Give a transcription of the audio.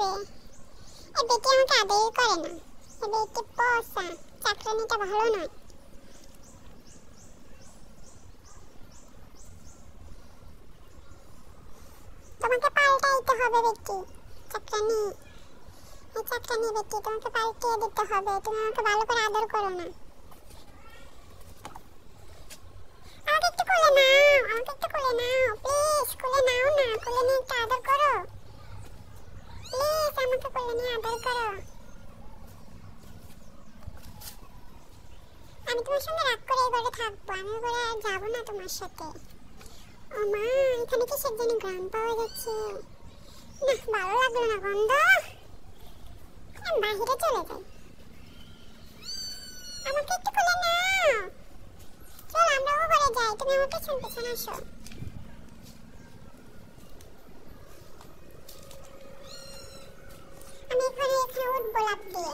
করবে? এই বেটি আমাকে আদরই করে না। এই বেটি পচা, চাকরানিটা ভালো নয়। তোমাকে পাল্টাইতে হবে বেটি, চাকরানি। এই চাকরানি বেটি, তোমাকে পাল্টিয়ে দিতে হবে। তুমি আমাকে ভালো করে আদর করো না। আমাকে একটু কোলে নাও, আমাকে একটু কোলে নাও, প্লিজ কোলে নাও না, কোলে নিয়ে একটু আদর করো প্লিজ, আমাকে কোলে নিয়ে আদর করো। আমি তোমার সঙ্গে রাগ করে এই ঘরে থাকবো, আমি ঘরে আর যাবো না তোমার সাথে। ও মা, এখানে কিসের জন্য গ্রাম পাওয়া যাচ্ছে? না, ভালো লাগলো না গন্ধ, আমি বাহিরে চলে যাই। আমাকে একটু কোলে নাও, চল আমরা ও ঘরে যাই, তুমি আমার পেছন পেছন আসো। আমি এখানে উঠবো লাফ দিয়ে।